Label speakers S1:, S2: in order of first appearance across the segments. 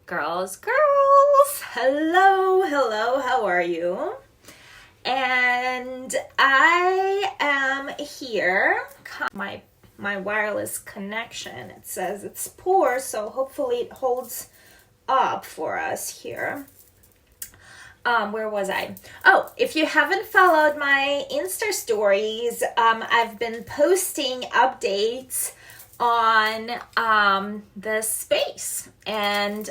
S1: Girls, hello, how are you? And I am here. My wireless connection, it says it's poor, so hopefully it holds up for us here. Where was I? Oh, if you haven't followed my Insta stories, I've been posting updates on this space. And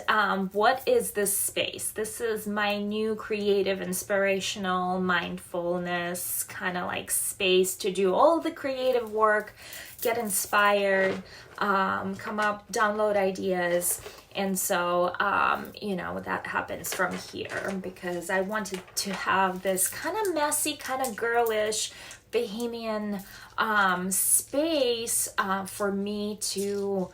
S1: what is this space? This is my new creative, inspirational, mindfulness kind of like space to do all the creative work, get inspired, come up, download ideas. And so, that happens from here because I wanted to have this kind of messy, kind of girlish, bohemian space for me to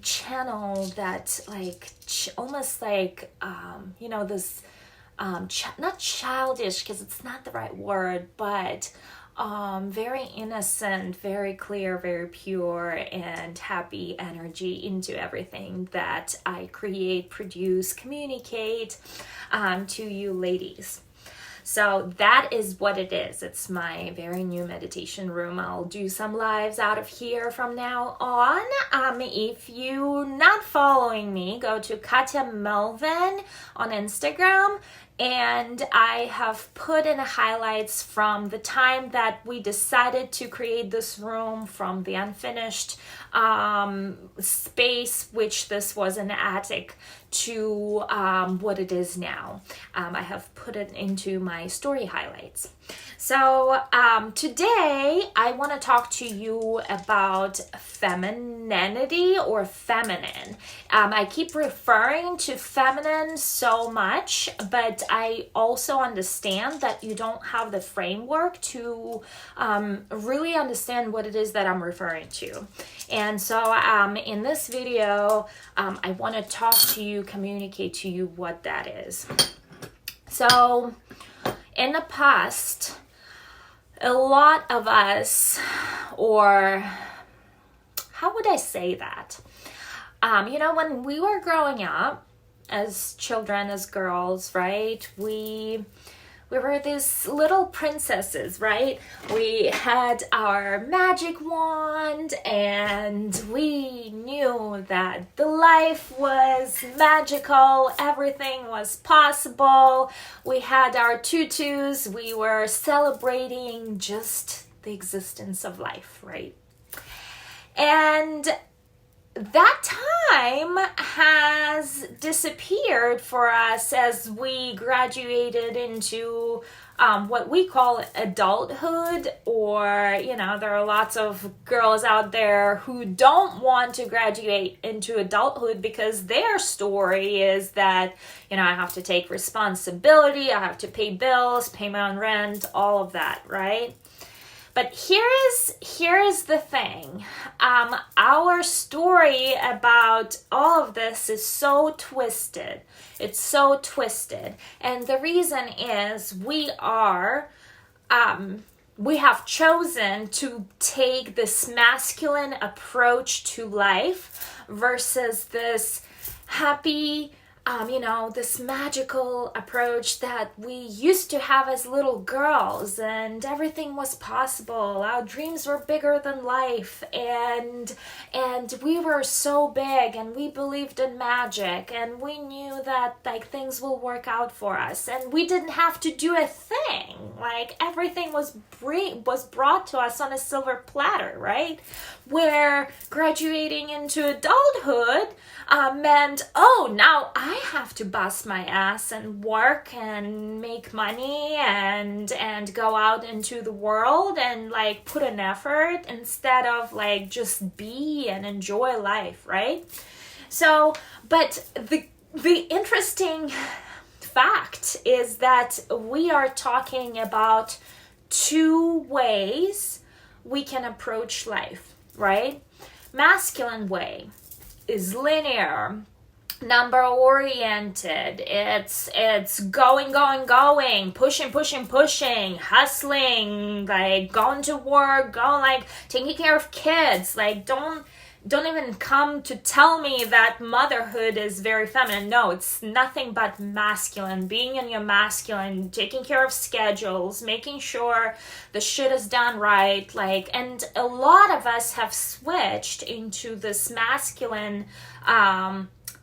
S1: channel that, like, almost like, this, not childish because it's not the right word, but very innocent, very clear, very pure, and happy energy into everything that I create, produce, communicate to you ladies. So that is what it is. It's my very new meditation room. I'll do some lives out of here from now on. If you're not following me, go to Katya Melvin on Instagram. And I have put in highlights from the time that we decided to create this room, from the unfinished space, which this was an attic, to what it is now. I have put it into my story highlights. So today I want to talk to you about femininity or feminine. I keep referring to feminine so much, but I also understand that you don't have the framework to really understand what it is that I'm referring to. And so in this video, I want to talk to you, communicate to you what that is. So in the past, a lot of us, or how would I say that? When we were growing up as children, as girls, right? We were these little princesses, right? We had our magic wand and we knew that the life was magical, everything was possible. We had our tutus, we were celebrating just the existence of life, right? And that time has disappeared for us as we graduated into what we call adulthood, or, there are lots of girls out there who don't want to graduate into adulthood because their story is that, I have to take responsibility, I have to pay bills, pay my own rent, all of that, right? But here is the thing. Our story about all of this is so twisted. It's so twisted. And the reason is we have chosen to take this masculine approach to life versus this happy, this magical approach that we used to have as little girls, and everything was possible. Our dreams were bigger than life, and we were so big, and we believed in magic, and we knew that things will work out for us, and we didn't have to do a thing. Everything was brought to us on a silver platter, right? Where graduating into adulthood meant, now I have to bust my ass and work and make money and go out into the world and put an effort instead of just be and enjoy life, right? So, but the interesting fact is that we are talking about two ways we can approach life, right? Masculine way is linear, number oriented. It's going, pushing, hustling, going to work, taking care of kids. don't even come to tell me that motherhood is very feminine. No, it's nothing but masculine. Being in your masculine, taking care of schedules, making sure the shit is done right. Like, and a lot of us have switched into this masculine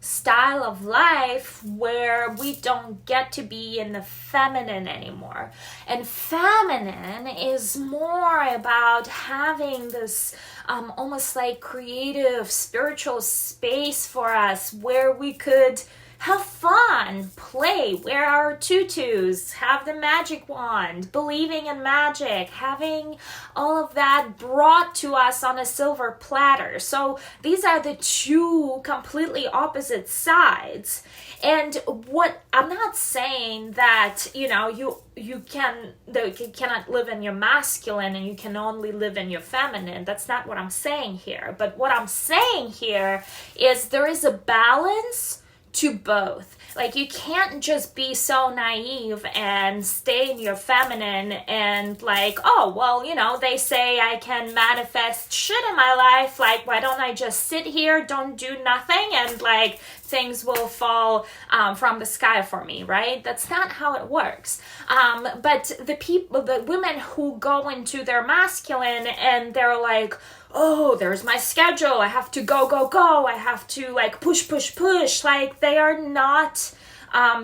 S1: style of life where we don't get to be in the feminine anymore. And feminine is more about having this almost like creative spiritual space for us where we could have fun, play, wear our tutus, have the magic wand, believing in magic, having all of that brought to us on a silver platter. So these are the two completely opposite sides. And what I'm not saying that, you cannot live in your masculine and you can only live in your feminine. That's not what I'm saying here. But what I'm saying here is there is a balance to both. Like, you can't just be so naive and stay in your feminine and like, oh, well, they say I can manifest shit in my life. Like, why don't I just sit here, don't do nothing, and like things will fall from the sky for me, right? That's not how it works. But the women who go into their masculine and they're like, oh, there's my schedule, I have to go, I have to like push, like they are not,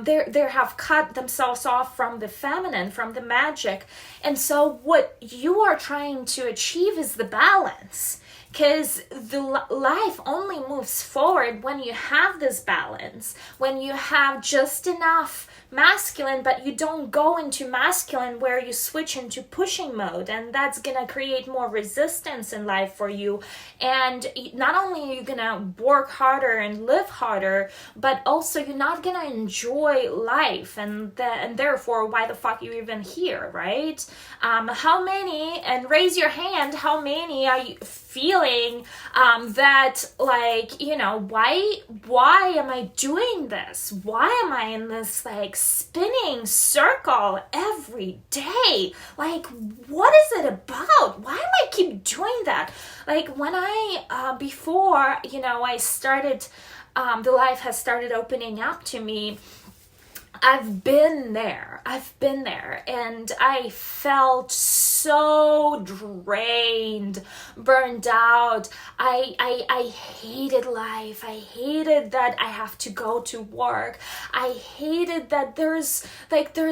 S1: they have cut themselves off from the feminine, from the magic. And so what you are trying to achieve is the balance. Because the life only moves forward when you have this balance, when you have just enough masculine, but you don't go into masculine where you switch into pushing mode, and that's gonna create more resistance in life for you. And not only are you gonna work harder and live harder, but also you're not gonna enjoy life, and therefore why the fuck are you even here, right? How many, and raise your hand, how many are you feeling that like, why am I doing this? Why am I in this like spinning circle every day? Like, what is it about? Why am I keep doing that? Like, when I before I started the life has started opening up to me, I've been there, and I felt so drained, burned out. I hated life. I hated that I have to go to work. I hated that there's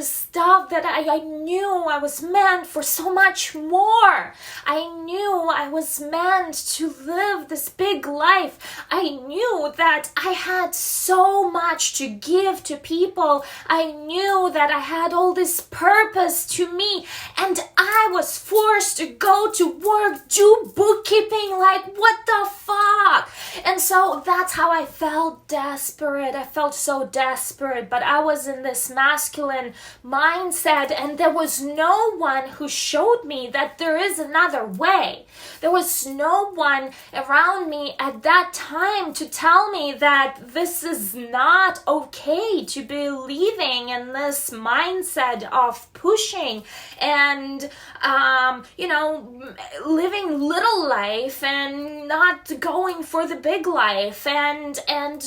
S1: stuff that I knew I was meant for so much more. I knew I was meant to live this big life. I knew that I had so much to give to people. I knew that I had all this purpose to me, and I was forced to go to work, do bookkeeping, like what the fuck? And so that's how I felt desperate. I felt so desperate, but I was in this masculine mindset, and there was no one who showed me that there is another way. There was no one around me at that time to tell me that this is not okay to believe in this mindset of pushing and living little life and not going for the big life and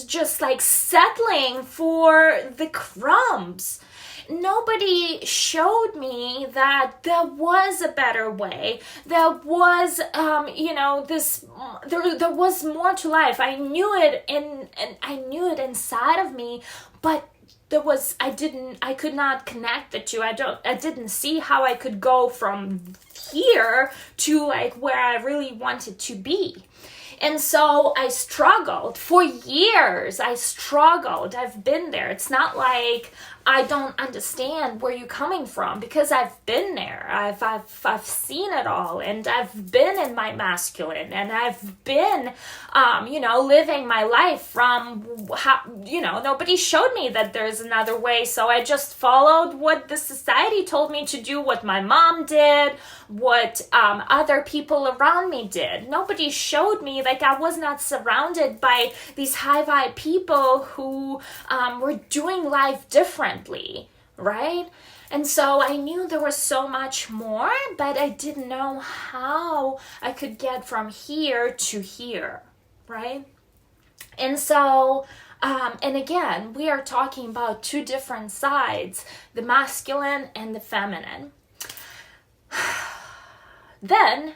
S1: just like settling for the crumbs. Nobody showed me that there was a better way. There was, there was more to life. I knew it and I knew it inside of me, but I could not connect the two. I didn't see how I could go from here to like where I really wanted to be. And so I struggled for years. I've been there. It's not like I don't understand where you're coming from, because I've been there. I've seen it all, and I've been in my masculine, and I've been, living my life from how, nobody showed me that there's another way. So I just followed what the society told me to do, what my mom did, what other people around me did. Nobody showed me, like, I was not surrounded by these high vibe people who were doing life differently, right? And so I knew there was so much more, but I didn't know how I could get from here to here. right? And so, and again, we are talking about two different sides, the masculine and the feminine. Then,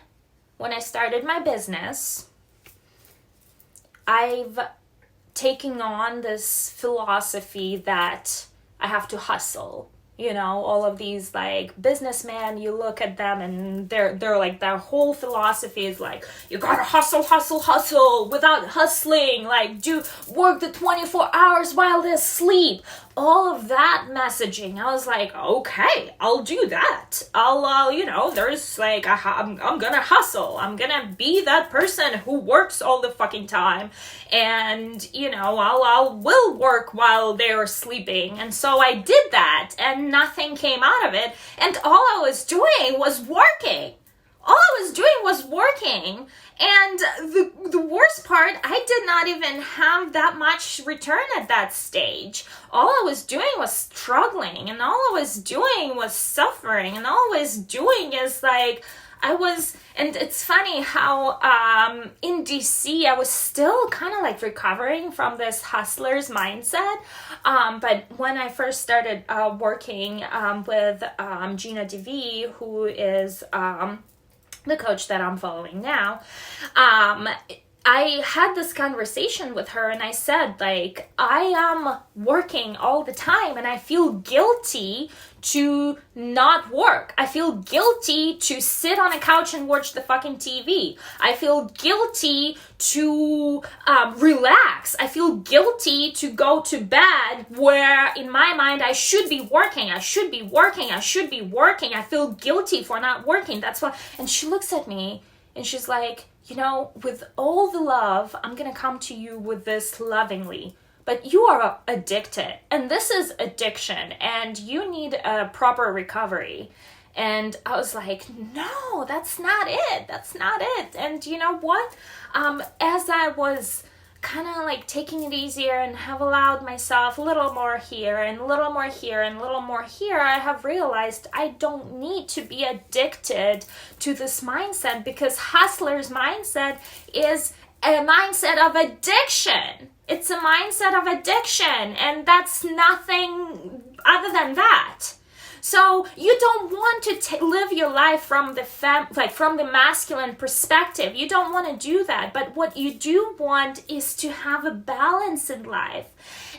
S1: when I started my business, I've taken on this philosophy that I have to hustle. You know, all of these like businessmen, you look at them and they're like, their whole philosophy is like, you gotta hustle without hustling, like do work the 24 hours while they sleep. All of that messaging, I was like, okay, I'll do that. I'll, there's like, I'm gonna hustle. I'm gonna be that person who works all the fucking time. And, I will work while they're sleeping. And so I did that and nothing came out of it. And all I was doing was working. And the worst part, I did not even have that much return at that stage. All I was doing was struggling, and all I was doing was suffering, and all I was doing is like, and it's funny how in DC, I was still kind of like recovering from this hustler's mindset. But when I first started working with Gina DeVee, who is the coach that I'm following now, I had this conversation with her and I said, like, I am working all the time and I feel guilty to not work. I feel guilty to sit on a couch and watch the fucking TV. I feel guilty to relax. I feel guilty to go to bed where in my mind I should be working. I feel guilty for not working. That's why. And she looks at me and she's like, with all the love, I'm going to come to you with this lovingly, but you are addicted and this is addiction and you need a proper recovery. And I was like, no, that's not it. And you know what? As I was kind of like taking it easier and have allowed myself a little more here and a little more here and a little more here, I have realized I don't need to be addicted to this mindset, because hustler's mindset is a mindset of addiction. It's a mindset of addiction, and that's nothing other than that. So you don't want to live your life from the from the masculine perspective. You don't want to do that. But what you do want is to have a balance in life.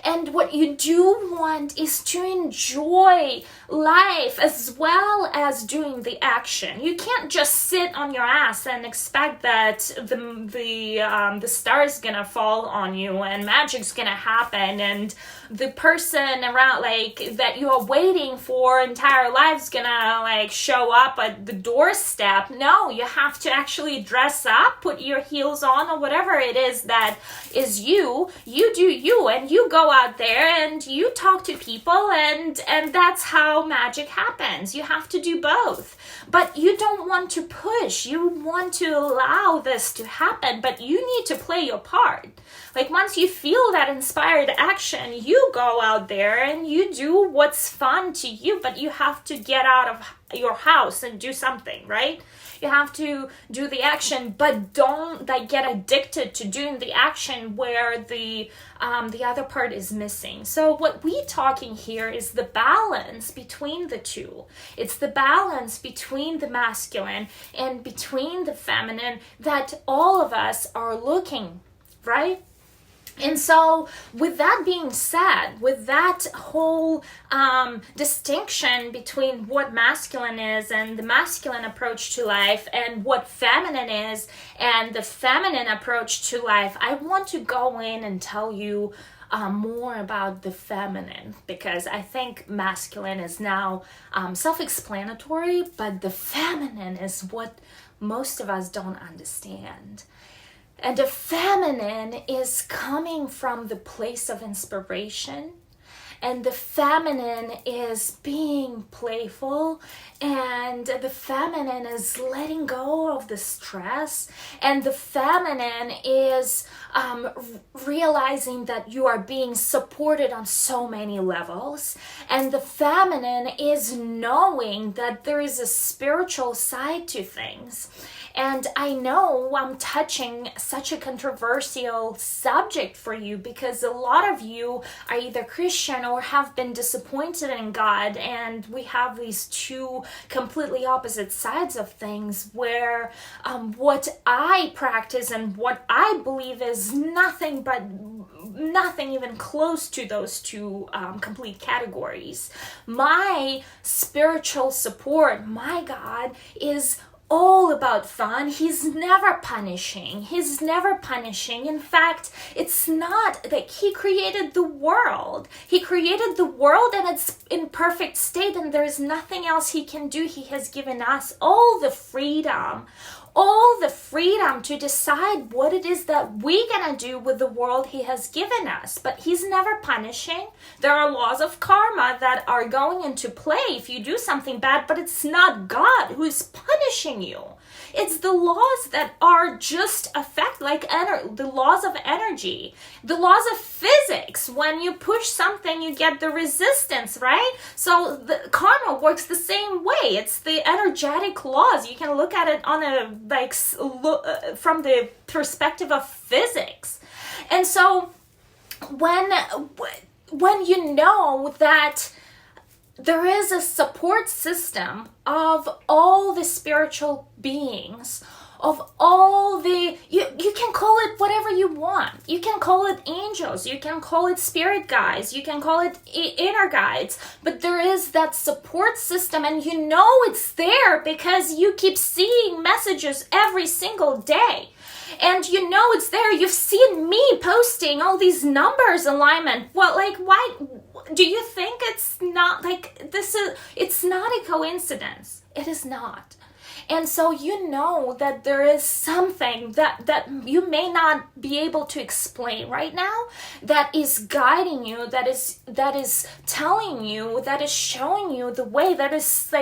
S1: And what you do want is to enjoy life as well as doing the action. You can't just sit on your ass and expect that the star's gonna fall on you and magic's gonna happen and the person around like that you are waiting for entire life's gonna like show up at the doorstep. No, you have to actually dress up, put your heels on or whatever it is that is you do you, and you go out there and you talk to people, and that's how magic happens. You have to do both. But you don't want to push. You want to allow this to happen, but you need to play your part. Like once you feel that inspired action, you go out there and you do what's fun to you, but you have to get out of your house and do something, right? You have to do the action, but don't like get addicted to doing the action where the other part is missing. So what we're talking here is the balance between the two. It's the balance between the masculine and between the feminine that all of us are looking, right? And so with that being said, with that whole distinction between what masculine is and the masculine approach to life and what feminine is and the feminine approach to life, I want to go in and tell you more about the feminine, because I think masculine is now self-explanatory, but the feminine is what most of us don't understand. And the feminine is coming from the place of inspiration. And the feminine is being playful. And the feminine is letting go of the stress. And the feminine is realizing that you are being supported on so many levels. And the feminine is knowing that there is a spiritual side to things. And I know I'm touching such a controversial subject for you because a lot of you are either Christian or have been disappointed in God, and we have these two completely opposite sides of things where what I practice and what I believe is nothing even close to those two complete categories. My spiritual support, my God, is all about fun. He's never punishing. In fact, it's not like he created the world. He created the world and it's in perfect state, and there's nothing else he can do. He has given us all the freedom to decide what it is that we're gonna do with the world he has given us. But he's never punishing. There are laws of karma that are going into play if you do something bad, but it's not God who is punishing you. It's the laws that are just the laws of energy, the laws of physics. When you push something, you get the resistance, right? So the karma works the same way. It's the energetic laws. You can look at it on from the perspective of physics. And so when you know that there is a support system of all the spiritual beings, of all the, you can call it whatever you want. You can call it angels, you can call it spirit guides, you can call it inner guides, but there is that support system, and you know it's there because you keep seeing messages every single day. And you know it's there. You've seen me posting all these numbers alignment. Well, why do you think it's not it's not a coincidence? It is not. And so you know that there is something that you may not be able to explain right now that is guiding you, that is telling you, that is showing you the way, that is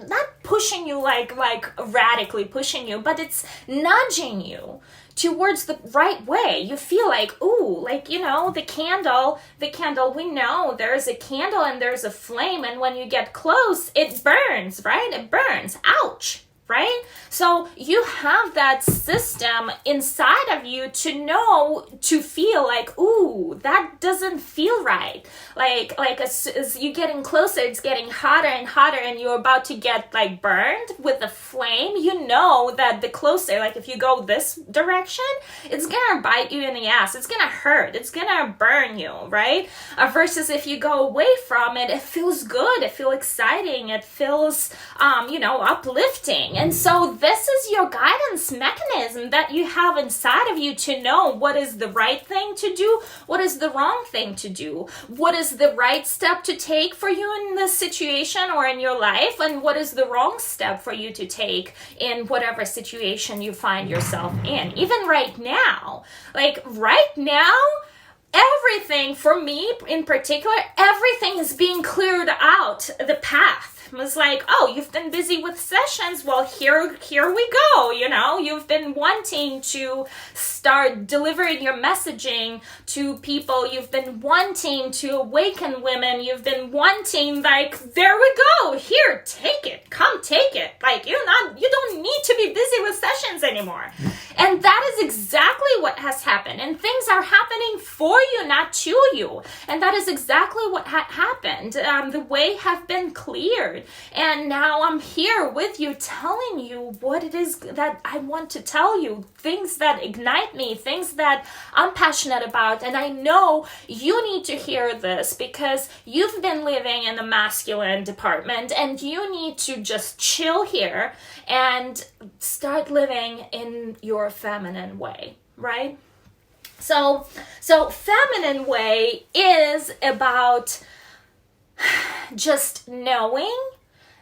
S1: not pushing you like radically pushing you, but it's nudging you towards the right way. You feel the candle, we know there's a candle and there's a flame, and when you get close, it burns, right? It burns. Ouch. Right? So you have that system inside of you to feel ooh, that doesn't feel right. As you're getting closer, it's getting hotter and hotter, and you're about to get burned with the flame. You know that the closer, if you go this direction, it's gonna bite you in the ass. It's gonna hurt. It's gonna burn you, right? Versus if you go away from it, it feels good. It feels exciting. It feels, uplifting. And so this is your guidance mechanism that you have inside of you to know what is the right thing to do, what is the wrong thing to do, what is the right step to take for you in this situation or in your life, and what is the wrong step for you to take in whatever situation you find yourself in. Even right now, everything, for me in particular, everything is being cleared out, the path. It was you've been busy with sessions. Well, here we go. You've been wanting to start delivering your messaging to people. You've been wanting to awaken women. You've been wanting, there we go. Here, take it. Come take it. You don't need to be busy with sessions anymore. And that is exactly what has happened. And things are happening for you, not to you. And that is exactly what happened. The way have been cleared. And now I'm here with you, telling you what it is that I want to tell you. Things that ignite me, things that I'm passionate about. And I know you need to hear this because you've been living in the masculine department, and you need to just chill here and start living in your feminine way, right? So feminine way is about just knowing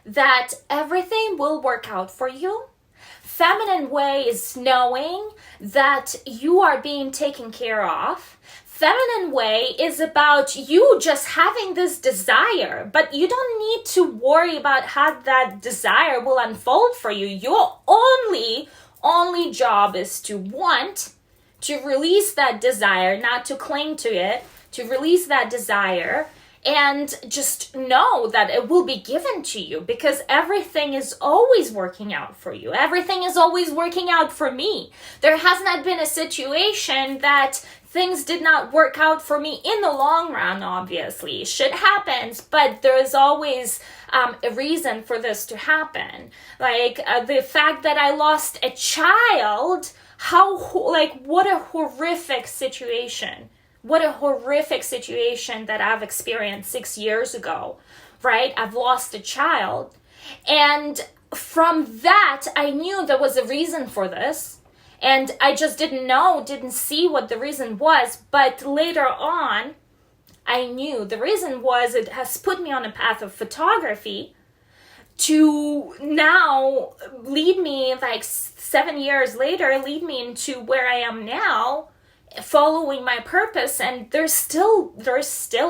S1: that everything will work out for you. Feminine way is knowing that you are being taken care of. Feminine way is about you just having this desire, but you don't need to worry about how that desire will unfold for you. Your only job is to want to release that desire, not to cling to it, to release that desire and just know that it will be given to you, because everything is always working out for you. Everything is always working out for me. There has not been a situation that things did not work out for me in the long run. Obviously, shit happens, but there is always a reason for this to happen. Like the fact that I lost a child, what a horrific situation. What a horrific situation that I've experienced 6 years ago, right? I've lost a child. And from that, I knew there was a reason for this. And I just didn't see what the reason was. But later on, I knew the reason was it has put me on a path of photography to now lead me, like 7 years later, lead me into where I am now, following my purpose. And there's still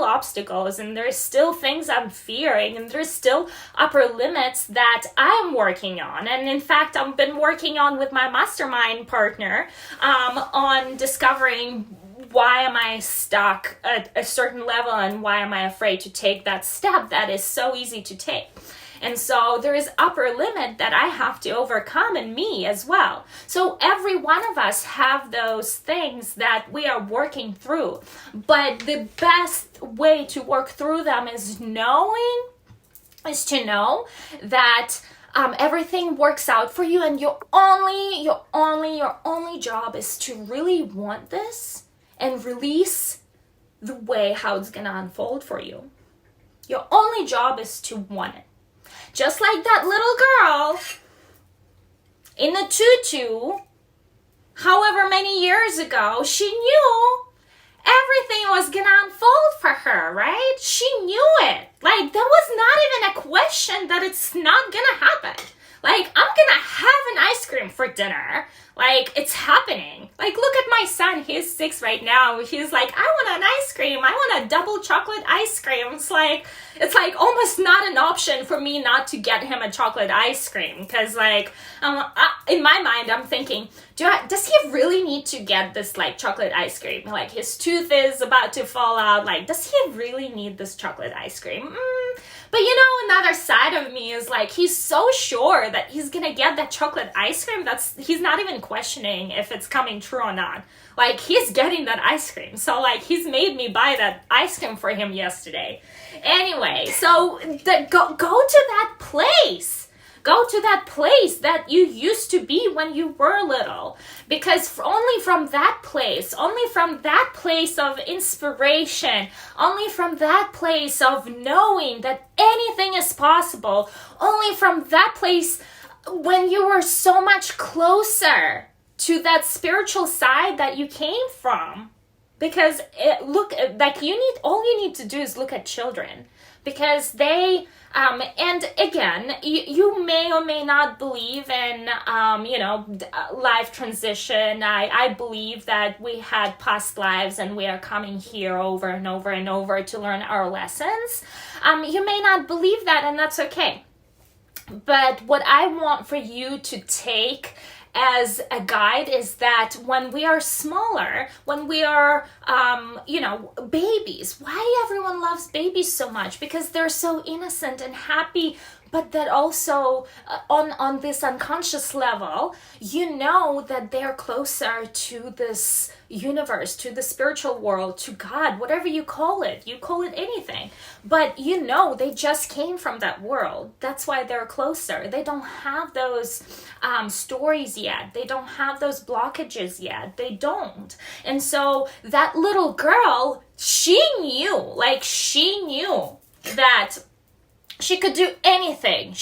S1: obstacles, and there's still things I'm fearing, and there's still upper limits that I'm working on. And in fact, I've been working on with my mastermind partner on discovering why am I stuck at a certain level, and why am I afraid to take that step that is so easy to take. And so there is upper limit that I have to overcome in me as well. So every one of us have those things that we are working through. But the best way to work through them is to know that everything works out for you, and your only job is to really want this and release the way how it's gonna unfold for you. Your only job is to want it. Just like that little girl in the tutu, however many years ago, she knew everything was gonna unfold for her, right? She knew it. Like, there was not even a question that it's not gonna happen. Like, I'm gonna have an ice cream for dinner. Like, it's happening. Like, look at my son. He's 6 right now. He's like, I want an ice cream. I want a double chocolate ice cream. It's like almost not an option for me not to get him a chocolate ice cream. Because, like, in my mind, I'm thinking, does he really need to get this, like, chocolate ice cream? Like, his tooth is about to fall out. Like, does he really need this chocolate ice cream? But another side of me is like, he's so sure that he's gonna get that chocolate ice cream he's not even questioning if it's coming true or not. Like, he's getting that ice cream. So, like, he's made me buy that ice cream for him yesterday. Anyway, so go to that place. Go to that place that you used to be when you were little. Because only from that place of inspiration, only from that place of knowing that anything is possible, only from that place when you were so much closer to that spiritual side that you came from. Because all you need to do is look at children. Because they, and again, you may or may not believe in, life transition. I believe that we had past lives and we are coming here over and over and over to learn our lessons. You may not believe that, and that's okay. But what I want for you to take as a guide is that when we are smaller, when we are, babies, why everyone loves babies so much? Because they're so innocent and happy, but that also on this unconscious level, that they're closer to this universe, to the spiritual world, to God, whatever you call it anything. But they just came from that world. That's why they're closer. They don't have those stories yet. They don't have those blockages yet. They don't. And so that little girl, she knew that she could do anything.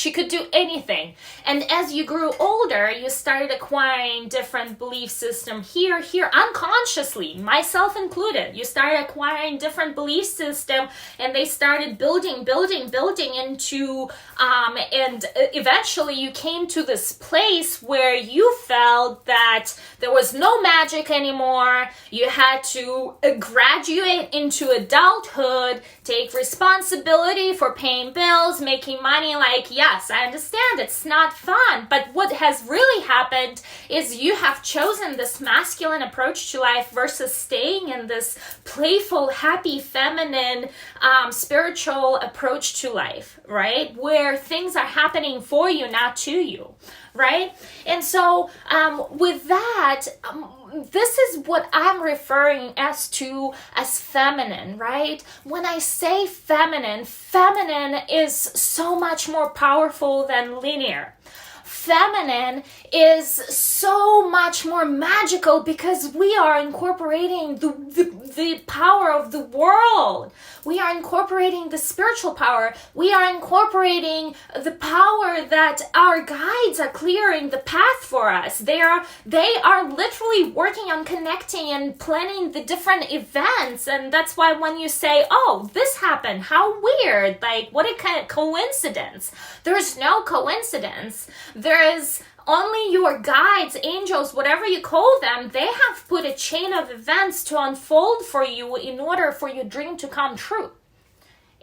S1: And as you grew older, you started acquiring different belief system here, unconsciously, myself included. You started acquiring different belief system, and they started building into, and eventually you came to this place where you felt that there was no magic anymore. You had to graduate into adulthood, take responsibility for paying bills, bills, making money. Like, yes, I understand it's not fun, but what has really happened is you have chosen this masculine approach to life versus staying in this playful, happy, feminine, spiritual approach to life, right? Where things are happening for you, not to you, right? And so with that, this is what I'm referring as feminine, right? When I say feminine, feminine is so much more powerful than linear. Feminine is so much more magical because we are incorporating the power of the world. We are incorporating the spiritual power. We are incorporating the power that our guides are clearing the path for us. They are literally working on connecting and planning the different events. And that's why when you say, oh, this happened, how weird, like what a kind of coincidence. There's no coincidence. There is only your guides, angels, whatever you call them, they have put a chain of events to unfold for you in order for your dream to come true.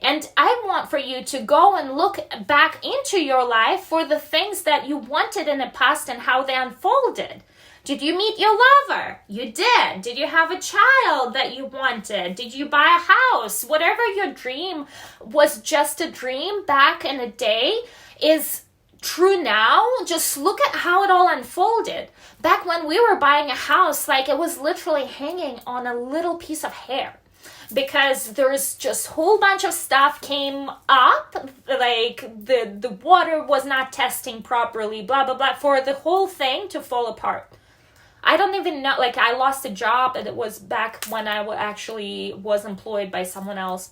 S1: And I want for you to go and look back into your life for the things that you wanted in the past and how they unfolded. Did you meet your lover? You did. Did you have a child that you wanted? Did you buy a house? Whatever your dream was just a dream back in the day is true now. Just look at how it all unfolded. Back when we were buying a house, like it was literally hanging on a little piece of hair because there's just a whole bunch of stuff came up, like the water was not testing properly, blah, blah, blah, for the whole thing to fall apart. I don't even know, like I lost a job and it was back when I actually was employed by someone else.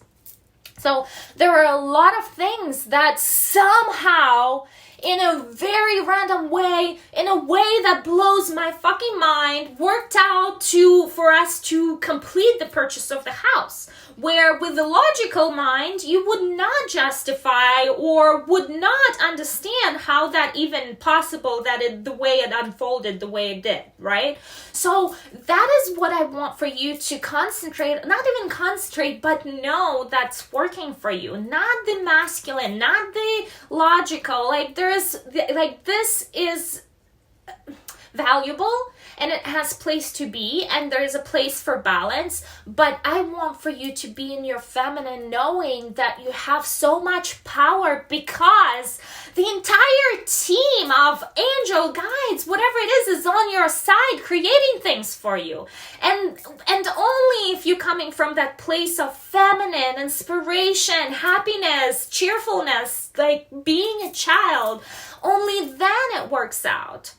S1: So there are a lot of things that somehow in a very random way, in a way that blows my fucking mind, worked out for us to complete the purchase of the house. Where with the logical mind, you would not justify or would not understand how that even possible the way it unfolded the way it did, right? So that is what I want for you to concentrate, not even concentrate, but know that's working for you. Not the masculine, not the logical, this is valuable and it has place to be and there's a place for balance, but I want for you to be in your feminine knowing that you have so much power because the entire team of angel guides, whatever it is on your side creating things for you. And only if you're coming from that place of feminine inspiration, happiness, cheerfulness, like being a child, only then it works out.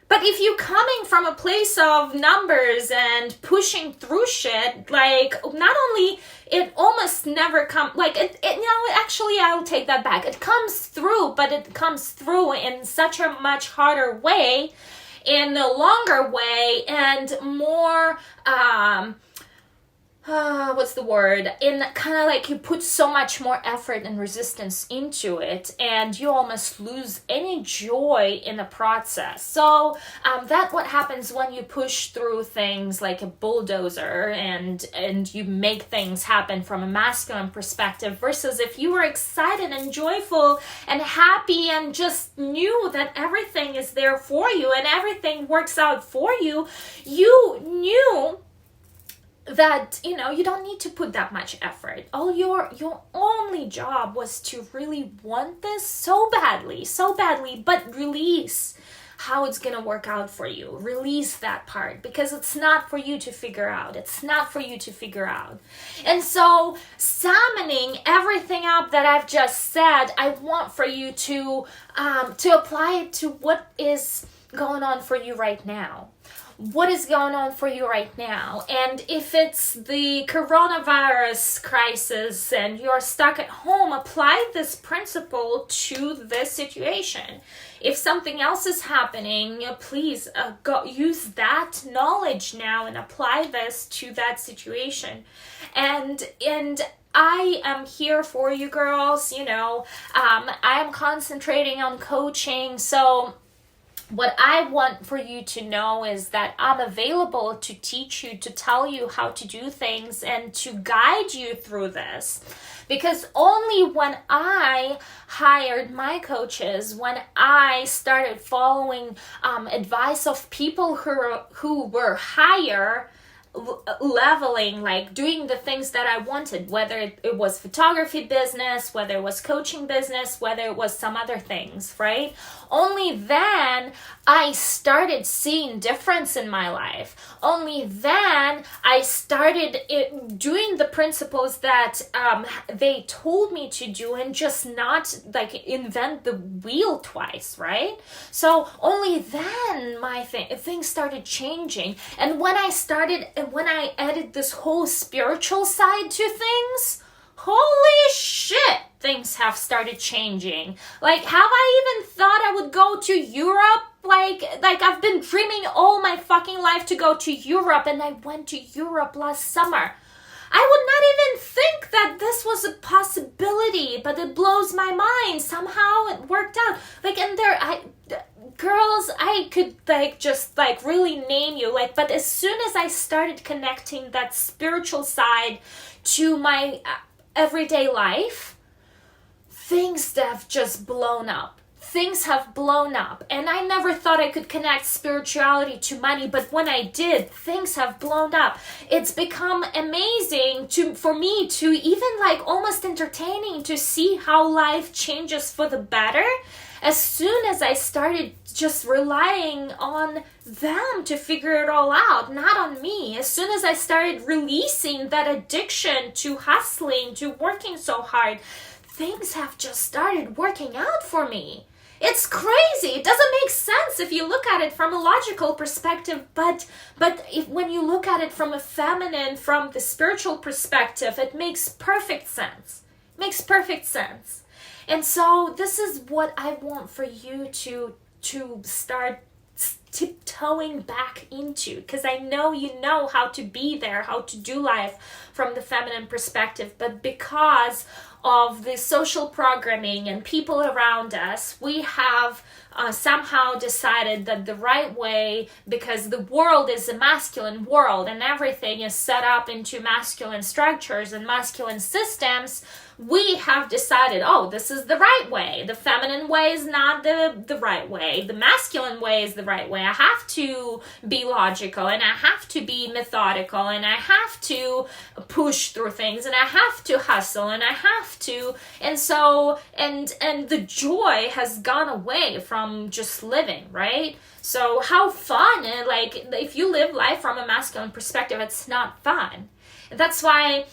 S1: But if you're coming from a place of numbers and pushing through shit, like not only it almost never comes, actually I'll take that back. It comes through, but it comes through in such a much harder way, in a longer way, and more, in kind of like you put so much more effort and resistance into it and you almost lose any joy in the process. So that's what happens when you push through things like a bulldozer and you make things happen from a masculine perspective versus if you were excited and joyful and happy and just knew that everything is there for you and everything works out for you, you knew that, you don't need to put that much effort. All your only job was to really want this so badly, but release how it's going to work out for you. Release that part because it's not for you to figure out. And so summoning everything up that I've just said, I want for you to apply it to what is going on for you right now. What is going on for you right now? And if it's the coronavirus crisis and you're stuck at home, apply this principle to this situation. If something else is happening, please go use that knowledge now and apply this to that situation. And I am here for you girls, I'm concentrating on coaching, so what I want for you to know is that I'm available to teach you, to tell you how to do things, and to guide you through this. Because only when I hired my coaches, when I started following advice of people who were higher leveling, like doing the things that I wanted, whether it was photography business, whether it was coaching business, whether it was some other things, right? Only then I started seeing difference in my life. Only then I started doing the principles that they told me to do, and just not like invent the wheel twice, right? So only then my things started changing. And when I added this whole spiritual side to things, holy shit, things have started changing. Like, have I even thought I would go to Europe? Like I've been dreaming all my fucking life to go to Europe, and I went to Europe last summer. I would not even think that this was a possibility, but it blows my mind. Somehow it worked out. Like, and girls, I could just really name you, but as soon as I started connecting that spiritual side to my everyday life, things have just blown up. Things have blown up, and I never thought I could connect spirituality to money, but when I did, things have blown up. It's become amazing for me to even almost entertaining to see how life changes for the better as soon as I started just relying on them to figure it all out, not on me. As soon as I started releasing that addiction to hustling, to working so hard, things have just started working out for me. It's crazy. It doesn't make sense if you look at it from a logical perspective, but when you look at it from a feminine, from the spiritual perspective, it makes perfect sense. It makes perfect sense. And so this is what I want for you to start tiptoeing back into, because I know you know how to be there, how to do life from the feminine perspective, but because of the social programming and people around us, we have somehow decided that the right way, because the world is a masculine world and everything is set up into masculine structures and masculine systems, we have decided, oh, this is the right way. The feminine way is not the right way. The masculine way is the right way. I have to be logical, and I have to be methodical, and I have to push through things, and I have to hustle, and I have to, and so, and the joy has gone away from just living, right? So how fun, and if you live life from a masculine perspective, it's not fun. That's why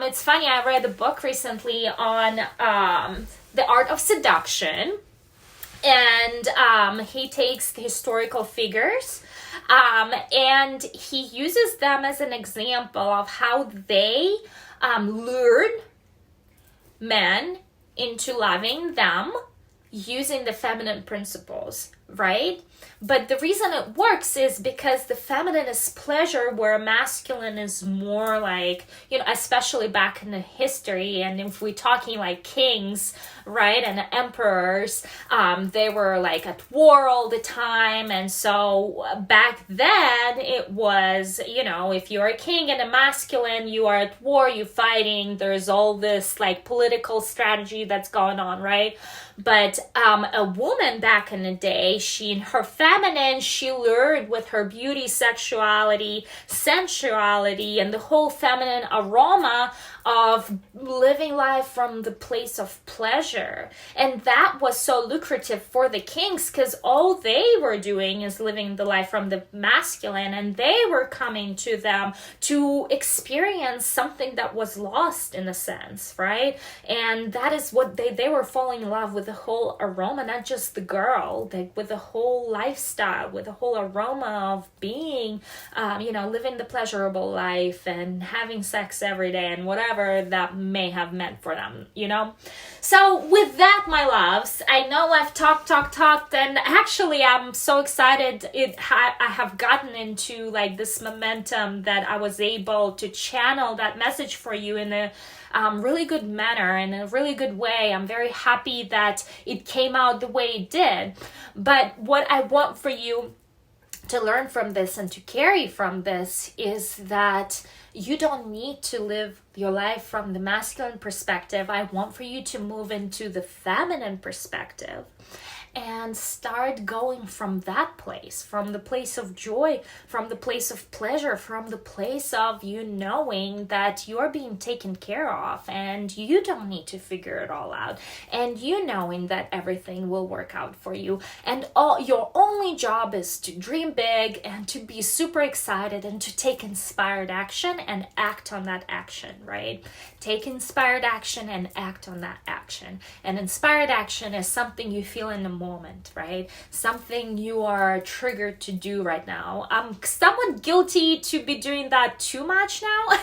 S1: it's funny, I read a book recently on the art of seduction, and he takes historical figures and he uses them as an example of how they lured men into loving them using the feminine principles, right? But the reason it works is because the feminine is pleasure, where masculine is more especially back in the history, and if we're talking kings, right, and emperors, they were at war all the time, and so back then it was, if you're a king and a masculine, you are at war, you're fighting, there's all this political strategy that's going on, right? But a woman back in the day, her feminine, she lured with her beauty, sexuality, sensuality, and the whole feminine aroma of living life from the place of pleasure. And that was so lucrative for the kings, because all they were doing is living the life from the masculine, and they were coming to them to experience something that was lost in a sense, right? And that is what they were falling in love with, the whole aroma, not just the girl, with the whole lifestyle, with the whole aroma of being, living the pleasurable life and having sex every day and whatever. whatever that may have meant for them, So with that, my loves, I know I've talked, and actually I'm so excited I have gotten into like this momentum that I was able to channel that message for you in a really good manner, in a really good way. I'm very happy that it came out the way it did. But what I want for you to learn from this and to carry from this is that you don't need to live your life from the masculine perspective. I want for you to move into the feminine perspective and start going from that place, from the place of joy, from the place of pleasure, from the place of you knowing that you're being taken care of and you don't need to figure it all out, and you knowing that everything will work out for you, and your only job is to dream big and to be super excited and to take inspired action and act on that action, right? Take inspired action and act on that action. And inspired action is something you feel in the moment, right? Something you are triggered to do right now. I'm somewhat guilty to be doing that too much now.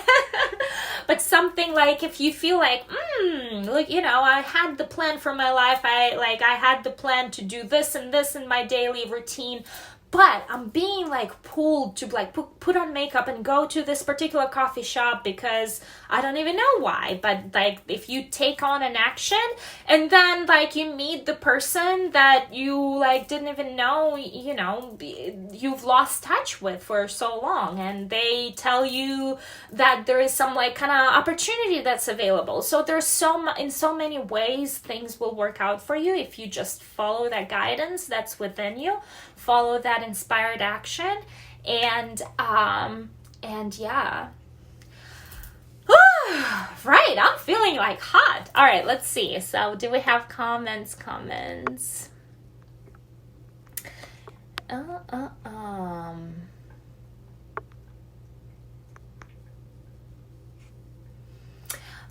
S1: But something like if you feel like, look, I had the plan for my life. I had the plan to do this and this in my daily routine. But I'm being like pulled to like put on makeup and go to this particular coffee shop because I don't even know why. But like if you take on an action and then like you meet the person that you like didn't even know, you've lost touch with for so long, and they tell you that there is some like kind of opportunity that's available. So there's in so many ways things will work out for you if you just follow that guidance that's within you. Follow that inspired action, and yeah. Right, I'm feeling like hot. All right, let's see. So do we have comments?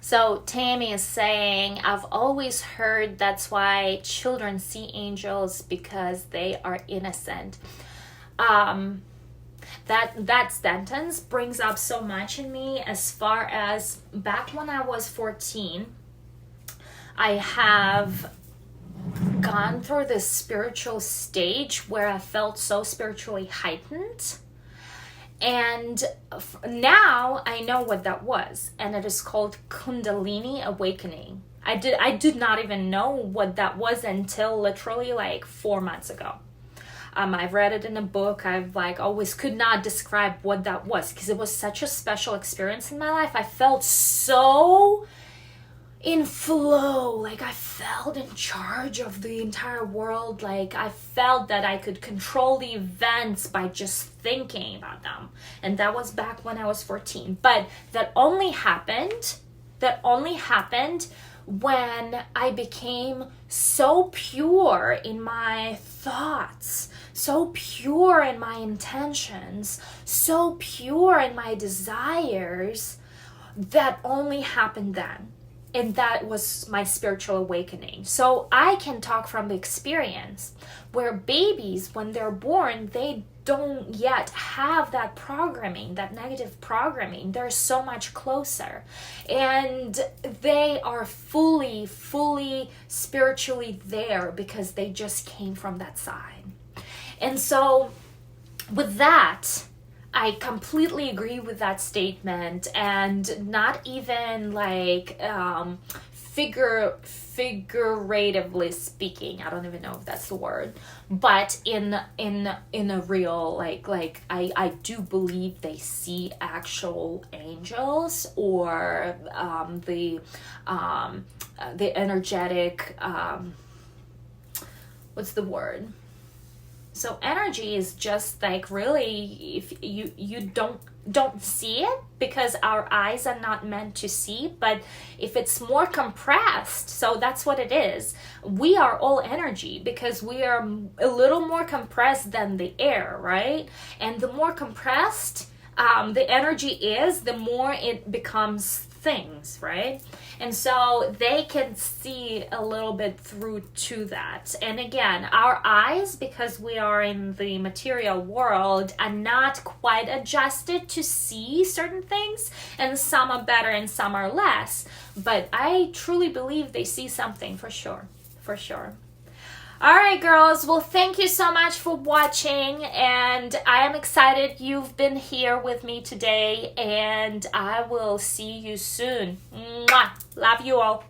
S1: So Tammy is saying, I've always heard that's why children see angels, because they are innocent. That sentence brings up so much in me, as far as back when I was 14, I have gone through this spiritual stage where I felt so spiritually heightened. And now I know what that was, and it is called Kundalini awakening. I did not even know what that was until literally like 4 months ago. I've read it in a book. I've like always could not describe what that was, because it was such a special experience in my life. I felt so in flow, like I felt in charge of the entire world. Like I felt that I could control the events by just thinking about them. And that was back when I was 14. But that only happened when I became so pure in my thoughts, so pure in my intentions, so pure in my desires. That only happened then. And that was my spiritual awakening. So I can talk from experience, where babies, when they're born, they don't yet have that programming, that negative programming. They're so much closer. And they are fully spiritually there because they just came from that side. And so with that, I completely agree with that statement, and not even like figuratively speaking. I don't even know if that's the word, but in a real like I do believe they see actual angels, or the energetic what's the word? So energy is just like really, if you don't see it, because our eyes are not meant to see, but if it's more compressed, so that's what it is. We are all energy because we are a little more compressed than the air, right? And the more compressed the energy is, the more it becomes things, right? And so they can see a little bit through to that. And again, our eyes, because we are in the material world, are not quite adjusted to see certain things, and some are better and some are less. But I truly believe they see something for sure, for sure. All right, girls. Well, thank you so much for watching, and I am excited you've been here with me today, and I will see you soon. Mwah! Love you all.